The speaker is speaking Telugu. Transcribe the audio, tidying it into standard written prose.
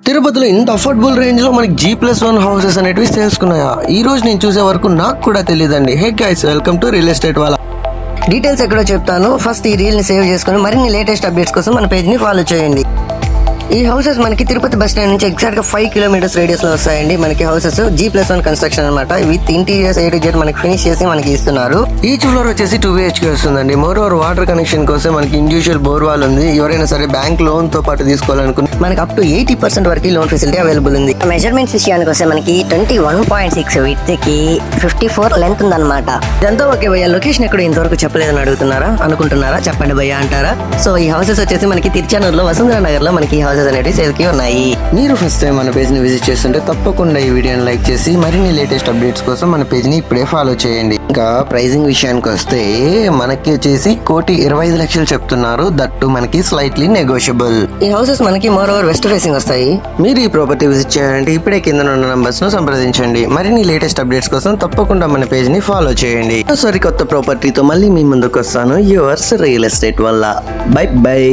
తిరుపతిలో ఇంత అఫోర్డబుల్ రేంజ్ లో మనకి G+1 హౌసెస్ అనేటివి తెలుసుకున్నాయా? ఈ రోజు నేను చూసే వరకు నాకు కూడా తెలియదండి. Hey guys, welcome to real estate వాళ్ళ. డీటెయిల్స్ ఎక్కడో చెప్తాను. ఫస్ట్ ఈ రీల్ ని సేవ్ చేసుకుని మరిన్ని లేటెస్ట్ అప్డేట్స్ కోసం మన పేజ్ ని ఫాలో చేయండి. ఈ హౌసెస్ మనకి తిరుపతి బస్ స్టాండ్ నుంచి ఎగ్జాక్ట్ గా 5 కిలోమీటర్స్ రేడియస్ లో వస్తాయండి. మనకి హౌసెస్ G+1 కన్స్ట్రక్షన్ అనమాట. With interiors A to Z మనకి ఫినిష్ చేసి మనకి ఇస్తున్నారు. ఈచ్ ఫ్లోర్ వచ్చేసి 2 BHK వస్తుందండి. మోర్ ఓవర్ వాటర్ కనెక్షన్ కోసం మనకి ఇండివిజువల్ బోర్ వాల్ ఉంది. ఎవరైనా సరే బ్యాంక్ లోన్ తో పాటు తీసుకోవాలనుకుని మనకి అప్ టు 80% వరకు లోన్ ఫెసిలిటీ అవైలబుల్ ఉంది. మెజర్మెంట్స్ విషయానికి వస్తే మనకి 21.6 విడ్త్ కి 54 లెంత్ ఉందన్నమాట. ఇదంతా ఓకే భయ్యా, లొకేషన్ ఎక్కడ ఇంతవరకు చెప్పలేదని అనుకుంటున్నారా? చెప్పండి భయ్యా అంటారా? సో ఈ హౌసెస్ వచ్చేసి మనకి తిరుచానూరు లో వసుంధర నగర్ లో మనకి హౌసెస్ అనేవి సేల్ కి ఉన్నాయి. మీరు ఫస్ట్ టైం మన పేజ్ ని విజిట్ చేస్తుంటే తప్పకుండా ఈ వీడియోని లైక్ చేసి మరిన్ని లేటెస్ట్ అప్డేట్స్ కోసం మన పేజ్ ని ఇప్పుడే ఫాలో చేయండి. ఇంకా ప్రైజింగ్ విషయానికి వస్తే మనకి వచ్చేసి 1,25,00,000 చెప్తున్నారు. దట్టు మనకి స్లైట్లీ నెగోషియబుల్. ఈ హౌసెస్ మనకి మోర్ ఓవర్ వెస్ట్ ఫేసింగ్ వస్తాయి. మీరు ఈ ప్రాపర్టీ విజిట్ చేయాలంటే ఇప్పుడే కింద ఉన్న నంబర్స్ ను సంప్రదించండి. మరిన్ని లేటెస్ట్ అప్డేట్స్ కోసం తప్పకుండా మన పేజ్ ని ఫాలో చేయండి. సరికొత్త ప్రాపర్టీతో మళ్ళీ మీ ముందుకు వస్తాను. యువర్స్ రియల్ ఎస్టేట్ వల్ల. By by.